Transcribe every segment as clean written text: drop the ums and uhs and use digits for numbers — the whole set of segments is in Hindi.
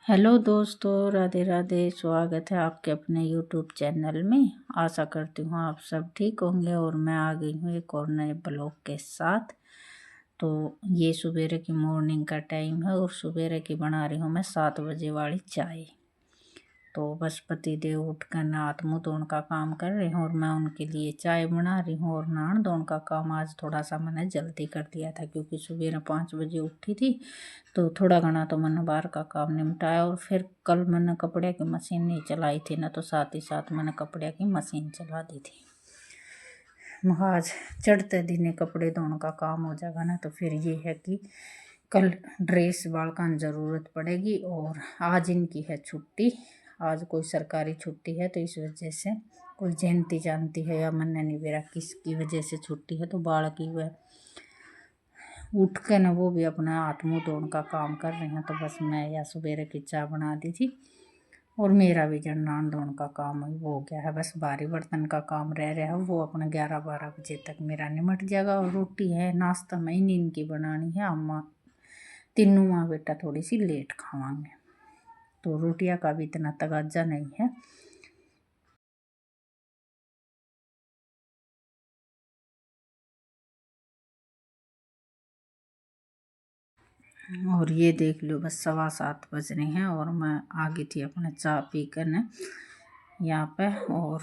हेलो दोस्तों, राधे राधे। स्वागत है आपके अपने यूट्यूब चैनल में। आशा करती हूँ आप सब ठीक होंगे और मैं आ गई हूँ एक और नए ब्लॉग के साथ। तो ये सवेरे की मॉर्निंग का टाइम है और सवेरे की बना रही हूँ मैं 7 बजे वाली चाय। तो बस पति देव उठ कर हाथ मुँह धोने का काम कर रहे हैं और मैं उनके लिए चाय बना रही हूँ। और नहान धोने का काम आज थोड़ा सा मैंने जल्दी कर दिया था क्योंकि सुबह 5 बजे उठी थी। तो थोड़ा घना तो मैंने बाहर का काम निपटाया और फिर कल मैंने कपड़े की मशीन नहीं चलाई थी ना, तो साथ ही साथ मैंने कपड़े की मशीन चला दी थी। आज चढ़ते दिन कपड़े धोने का काम हो जाएगा ना, तो फिर ये है कि कल ड्रेस बालकान ज़रूरत पड़ेगी। और आज इनकी है छुट्टी, आज कोई सरकारी छुट्टी है, तो इस वजह से कोई जयंती जानती है या मन्ना नहीं बेरा किसकी वजह से छुट्टी है, तो बालक की वह उठ के ना वो भी अपना हाथ मुँह धोने का काम कर रहे हैं। तो बस मैं या सवेरे की चाय बना दी थी और मेरा भी जन नहान धोने का काम वो हो गया है। बस भारी बर्तन का काम रह रहा है, वो अपना 11-12 बजे तक मेरा निमट जाएगा। और रोटी है नाश्ता में ही नींद की बनानी है। अम्मा तीनों माँ बेटा थोड़ी सी लेट खावांगे, तो रोटियां का भी इतना तगाजा नहीं है। और ये देख लो बस 7:15 बज रहे हैं और मैं आ गई थी अपने चाय पी कर न यहाँ पे। और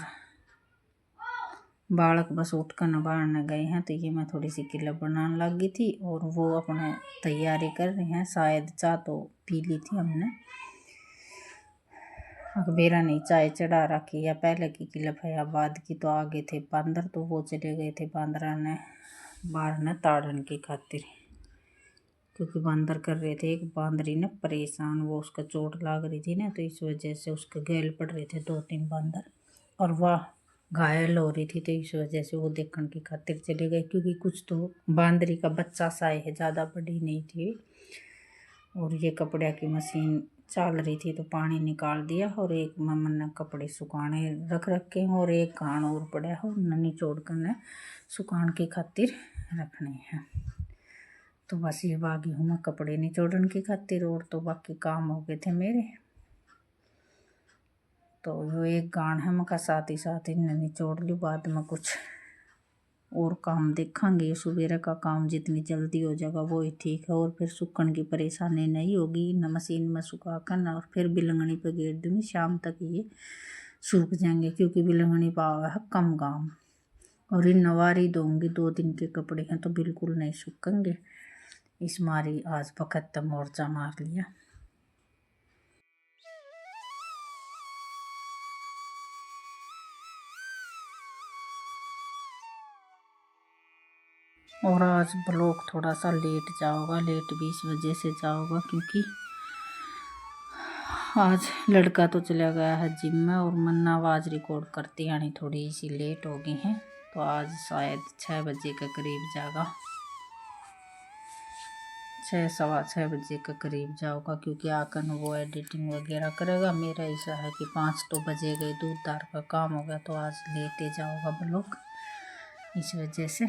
बालक बस उठ कर नबाड़ने गए हैं, तो ये मैं थोड़ी सी किलब बनाने लग गई थी और वो अपने तैयारी कर रहे हैं। शायद चाय तो पी ली थी हमने, अकबेरा नहीं चाय चढ़ा रखी या पहले की किलब है या बाद की। तो आगे थे बंदर, तो वो चले गए थे बांदरा ने बाहर ने ताड़न की खातिर, क्योंकि बंदर कर रहे थे एक बांदरी ने परेशान। वो उसका चोट लाग रही थी ना, तो इस वजह से उसके गैल पड़ रहे थे 2-3 बंदर और वह घायल हो रही थी। तो इस वजह से वो देखने की खातिर चले गए, क्योंकि कुछ तो बांदरी का बच्चा सा है, ज़्यादा बड़ी नहीं थी। और ये कपड़े की मशीन चल रही थी तो पानी निकाल दिया और एक मम्मा ने कपड़े सुखाने रख रखे हैं और एक घाण और पड़ा है, उन्हें निचोड़ कर ने सुखान की खातिर रखने हैं। तो बस ये बागी हूँ मैं कपड़े निचोड़न की खातिर, और तो बाकी काम हो गए थे मेरे। तो यो एक गान है मका साथ ही साथ इन्हें निचोड़ ली, बाद में कुछ और काम देखेंगे। सवेरे का काम जितनी जल्दी हो जाएगा वो ही ठीक है, और फिर सूखने की परेशानी नहीं होगी। न मशीन में सुखा कर ना और फिर बिलंगनी पे गेर दूँगी, शाम तक ये सूख जाएंगे, क्योंकि बिलंगनी पावा है कम काम। और इन नवारी दूँगी, 2 दिन के कपड़े हैं तो बिल्कुल नहीं सूखेंगे। इस मारी आज बखत मोर्चा मार लिया। और आज ब्लॉग थोड़ा सा लेट जाओगा, लेट भी इस वजह से जाओगा क्योंकि आज लड़का तो चला गया है जिम में और मन्ना आवाज़ रिकॉर्ड करती यानी थोड़ी सी लेट हो गई हैं। तो आज शायद 6 बजे के करीब जाएगा, 6-6:15 के करीब जाओगा, क्योंकि आकर वो एडिटिंग वगैरह करेगा। मेरा ऐसा है कि 5 तो बजे गए, दूध दार का काम हो गया, तो आज लेटे जाओगा ब्लॉग इस वजह से।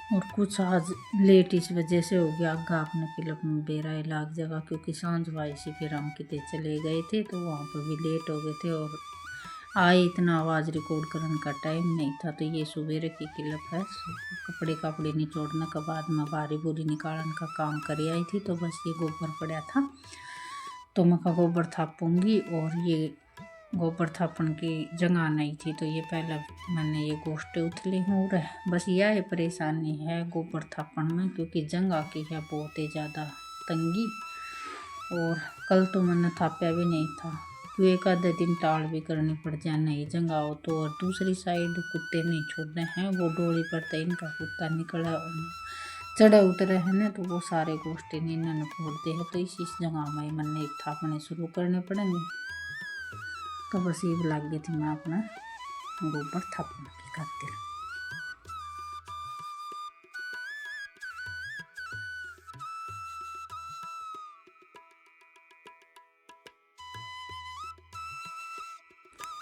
और कुछ आज लेट इस वजह से हो गया, आगा अपने क्लब में बेरा लाग जगह, क्योंकि सांझ भाई से फिर हम कितने चले गए थे तो वहाँ पर भी लेट हो गए थे और आए इतना आवाज़ रिकॉर्ड करने का टाइम नहीं था। तो ये सवेरे की क्लब है, कपड़े कपड़े निचोड़ने के बाद में बारी बुरी निकालने का काम कर आई थी। तो बस ये गोबर पड़ा था तो मैं का गोबर थापूँगी, और ये गोबर थापन की जगह नहीं थी, तो ये पहले मैंने ये गोश्ते उथली हूँ। बस यह परेशानी है गोबर थापन में, क्योंकि जगह की है बहुत ही ज़्यादा तंगी। और कल तो मैंने थापया भी नहीं था, तो एक आधे दिन टाल भी करनी पड़ जाए नहीं जगह हो तो। और दूसरी साइड कुत्ते नहीं छोड़ने हैं, वो डोली पर तो इनका कुत्ता निकला चढ़े उतरे हैं ना, तो वो सारे गोश्ते इन्होंने फोड़ते हैं। तो इस जगह में मैंने एक थापने शुरू करने पड़ेंगे। तो बस ये लग गई थी मैं अपना गोबर थापने की खातिर।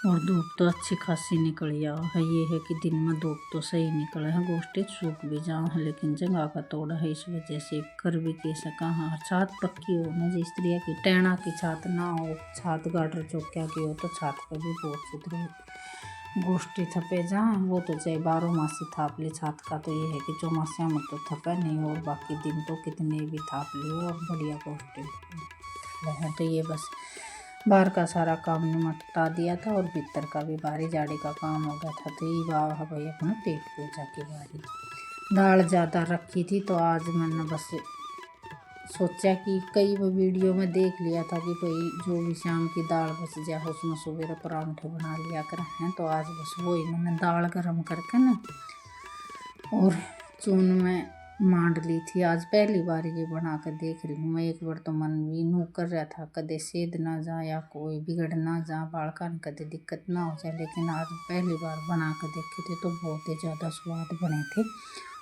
और धूप तो अच्छी खासी निकली आ है। ये है कि दिन में धूप तो सही निकले है, गोश्ते सूख भी जाओ है, लेकिन जगह का तोड़ा है, इस वजह से कर भी कैसे कहाँ छात पक्की हो न, जिस तरह की टेना की छात ना हो, छात गाटर चौकिया की हो तो छात पर भी बहुत सुथरी गोश्ती थपे जाए, वो तो चाहे 12 मासी थाप ले। छात का तो ये है कि चौमासिया में तो थपे नहीं, और बाकी दिन तो कितने भी थाप लियो और बढ़िया गोश्ती है। तो ये बस बाहर का सारा काम निपटा दिया था और भीतर का भी बारी जाड़ी का काम हो गया था। तो ये वाह भाई अपना पेट पूजा की बारी। दाल ज़्यादा रखी थी तो आज मैंने बस सोचा कि कई वीडियो में देख लिया था कि भाई जो भी शाम की दाल बच जाए उसमें सवेरे परांठे बना लिया कर हैं। तो आज बस वही मैंने दाल गरम करके ना और चून में मांड ली थी। आज पहली बार ये बना कर देख रही हूँ मैं। एक बार तो मन भी नू कर रहा था कदे सेध ना जा या कोई बिगड़ ना जा, बालका ने कदे दिक्कत ना हो जाए, लेकिन आज पहली बार बना कर देखे थे तो बहुत ही ज़्यादा स्वाद बने थे।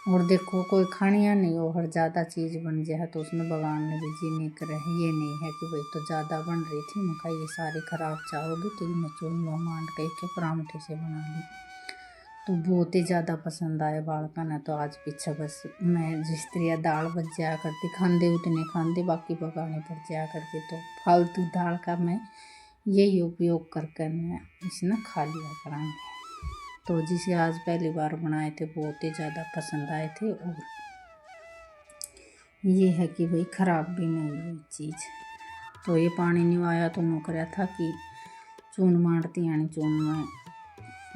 और देखो कोई खानिया नहीं हो, हर ज़्यादा चीज़ बन जाए तो उसमें बगाड़ने भी जी नहीं करे। ये नहीं है कि भाई तो ज़्यादा बन रही थी, मैं कहा ये सारी ख़राब चाहोगी तो ये चून में मांड के परांठे से बना ली। तो बहुत ही ज़्यादा पसंद आए बालका ने। तो आज पीछे बस मैं जिस तरह दाल बच जाया करती, खांदे उतने खांदे बाकी पकाने पड़ जाया करती, तो फालतू दाल का मैं यही उपयोग करके मैं इसने खा लिया करांगे। तो जिसे आज पहली बार बनाए थे बहुत ही ज़्यादा पसंद आए थे। और ये है कि भाई ख़राब भी नहीं हुई चीज़। तो ये पानी नहीं आया तो मैं कराया था कि चून मारती यानी चून में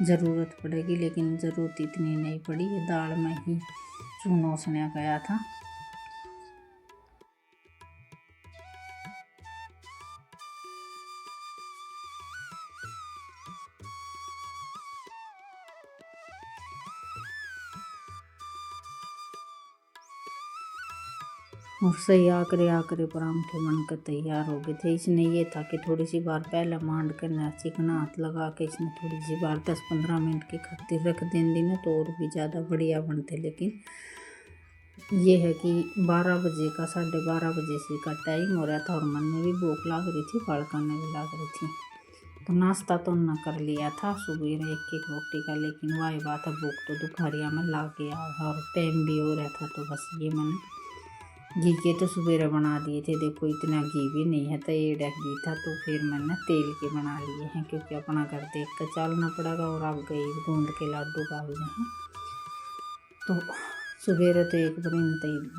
ज़रूरत पड़ेगी, लेकिन ज़रूरत इतनी नहीं पड़ी, ये दाल में ही चून ओसने गया था। और सही आकरे परांठे बनकर तैयार हो गए थे। इसने ये था कि थोड़ी सी बार पहले मांड कर चिकना हाथ लगा के इसने थोड़ी सी बार 10-15 मिनट की खातिर रख देंगी ना तो और भी ज़्यादा बढ़िया बनते। लेकिन ये है कि 12 बजे का 12:30 बजे से का टाइम हो रहा था और मन में भी भूख लग रही थी, बालका ने भी लग रही थी। तो नाश्ता तो न कर लिया था सुबह एक रोटी का, लेकिन वही बात है भूख तो दोपहरिया में ला गया और टाइम भी हो रहा था। तो बस ये मैंने घी के तो सवेरे बना दिए थे। देखो इतना घी भी नहीं है तो ये घी था, तो फिर मैंने तेल के बना लिए हैं क्योंकि अपना घर देख कर चलना पड़ेगा। और अब गई गूंद के लाडू गालने हैं। तो सवेरे तो एक बार इन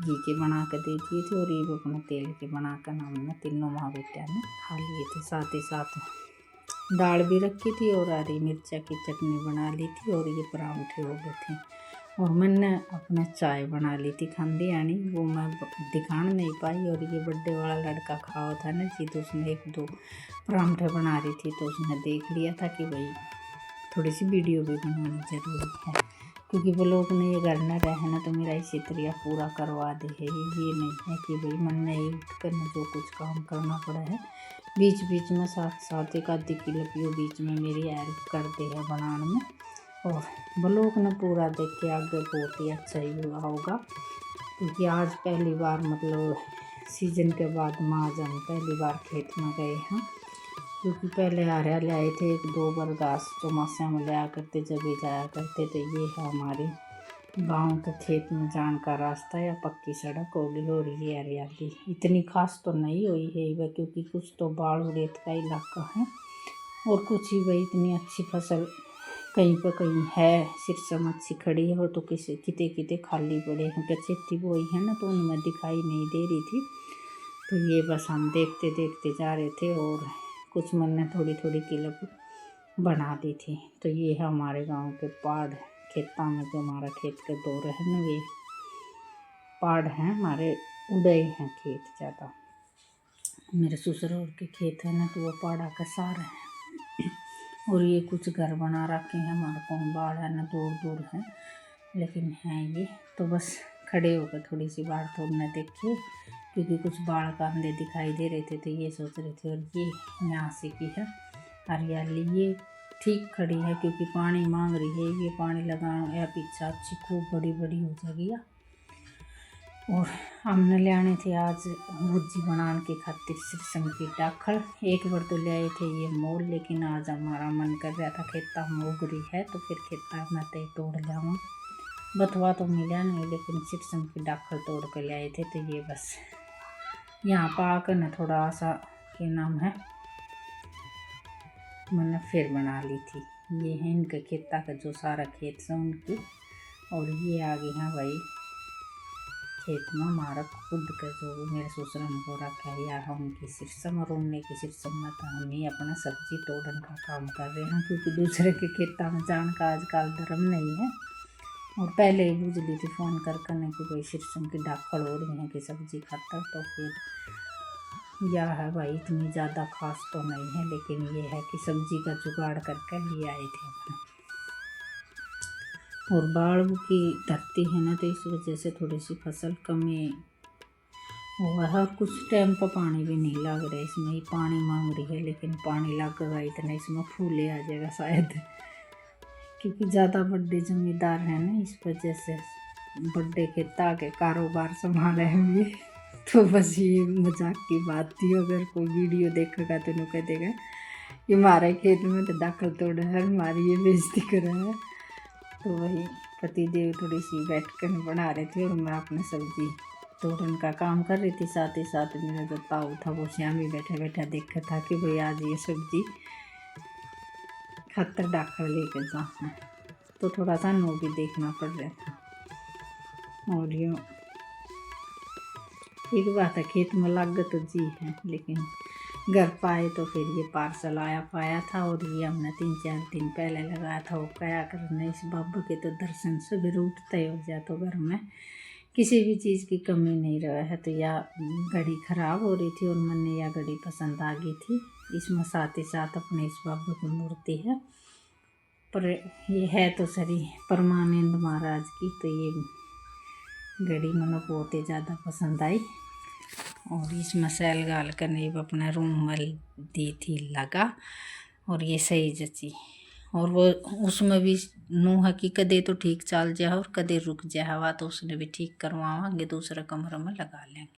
घी के बना कर दे दिए थे और ये अपना तेल के बना कर हमने तीनों माँ बेटिया ने खा लिए थे। साथ ही साथ दाल भी रखी थी और हरी मिर्चा की चटनी बना ली थी और ये परांठे हो गए थे। और मैंने अपने चाय बना ली थी खांदी यानी, वो मैं दिखाने नहीं पाई। और ये बर्थडे वाला लड़का खाओ था ना जी, तो उसने 1-2 परांठे बना रही थी तो उसने देख लिया था कि भाई थोड़ी सी वीडियो भी बनवानी ज़रूरी है, क्योंकि वो लोग ने ये घर न रहे ना तो मेरा इसी तरह पूरा करवा दे है। ये नहीं है कि भाई मन नहीं उठ कर जो कुछ काम करना पड़ा है, बीच बीच में साथ एक आधी किलो बीच में मेरी हेल्प कर दे है बनाने में। और ब्लॉग ने पूरा देख के आगे बहुत ही अच्छा ही हुआ होगा, क्योंकि आज पहली बार मतलब सीजन के बाद महाजन पहली बार खेत में गए हैं। क्योंकि पहले आर्या लाए थे 1-2 बार घास चौमासा में लाया करते जब भी जाया करते। तो ये है हमारे गांव के खेत में जाने का रास्ता या पक्की सड़क होगी। और ये हरियाली इतनी खास तो नहीं हुई है वह, क्योंकि कुछ तो बाढ़ रेत का इलाका है और कुछ ही वही इतनी अच्छी फसल कहीं पर कहीं है, सिरसम अच्छी खड़ी है और तो किसी किते किते खाली पड़े हैं। खेती बोई है ना तो उनमें दिखाई नहीं दे रही थी। तो ये बस हम देखते देखते जा रहे थे और कुछ मन ने थोड़ी थोड़ी क्लिप बना दी थी। तो ये है हमारे गांव के पहाड़ खेता में, जो हमारा खेत के दौर है ना ये पहाड़ हैं हमारे, उड़े हैं खेत ज़्यादा। मेरे ससुराल के खेत है ना तो वो पहाड़ा का सारा है। और ये कुछ घर बना रखे हैं, हमारा कौन बाढ़ है ना दूर दूर है, लेकिन हैं ये। तो बस खड़े होकर थोड़ी सी बाढ़ तो हमने देखी, क्योंकि कुछ बाढ़ का अंधे दिखाई दे रहे थे तो ये सोच रहे थे। और ये यहाँ से की है हरियाली, ये ठीक खड़ी है क्योंकि पानी मांग रही है। ये पानी लगाना या पीछा अच्छी खूब बड़ी बड़ी हो जाएगी। और हमने ले आने थे आज भुजी बनाने के खातिर शीशम की डाखल। एक बार तो ले आए थे ये मोल, लेकिन आज हमारा मन कर रहा था खेता में उगरी है तो फिर खेता में ते तोड़ जाऊँ। बथवा तो मिला नहीं, लेकिन शीशम की डाखल तोड़ कर ले आए थे। तो ये बस यहाँ पर आकर न थोड़ा सा क्या नाम है मैंने फिर बना ली थी। ये है इनके खेता का जो सारा खेत से उनकी, और ये आ गई हैं भाई खेत में हमारा खुद का जो मेरे ससुर को रखा है यार उनकी शीशम, और उनने की शीशम में तो हम ही अपना सब्जी तोड़न का काम कर रहे हैं, क्योंकि दूसरे के खेता में जाने का आजकल धर्म नहीं है। और पहले ही बुझ ली थी फ़ोन कर करने की कोई शीशम की डाखड़ हो रही है कि सब्जी खातर। तो फिर यह है भाई इतनी ज़्यादा खास तो नहीं है, लेकिन ये है कि सब्जी का जुगाड़ करके लिए आए थे अपने। और बाढ़ की धरती है ना, तो इस वजह से थोड़ी सी फसल कमी हुआ है। और कुछ टाइम पर पानी भी नहीं लग रहा है इसमें, ही पानी मांग रही है, लेकिन पानी लगेगा इतना इसमें फूले आ जाएगा शायद, क्योंकि ज़्यादा बड़े जमींदार हैं ना, इस वजह से बड़े खेता के कारोबार संभाले हुए। तो बस ये मजाक की बात थी। अगर कोई वीडियो देखेगा तो उन्हें कह देगा कि हमारे खेत में तो दाखल तोड़ा है, हमारी ये बेइज्जती कर रहा है। तो वही पतिदेव थोड़ी सी बैठ कर बना रहे थे और मैं अपने सब्जी तोड़न का काम कर रही थी। साथ ही साथ मेरा जो ताऊ था वो श्याम ही बैठा बैठा देखा था कि भाई आज ये सब्जी खातर डाखड़ लेकर जाना, तो थोड़ा सा नो भी देखना पड़ रहा था। और यूँ एक बात है, खेत में लागत तो जी है, लेकिन घर पाए तो फिर ये पार्सल आया पाया था। और ये हमने 3-4 दिन पहले लगाया था। वो क्या करना, इस बाबा के तो दर्शन सवेरे उठते हो जाए तो घर में किसी भी चीज़ की कमी नहीं रहा है। तो यह घड़ी ख़राब हो रही थी और मैंने यह घड़ी पसंद आ गई थी। इसमें साथ ही साथ अपने इस बाबा की मूर्ति है, पर ये है तो सरी परमानंद महाराज की। तो ये घड़ी मैंने बहुत ही ज़्यादा पसंद आई। और इसमें सैल गाल करने अपना रूम मल दी थी लगा, और ये सही जची। और वो उसमें भी नूह की कदे तो ठीक चल जाए और कदे रुक जाए हवा, तो उसने भी ठीक करवाएंगे, दूसरे कमरे में लगा लेंगे।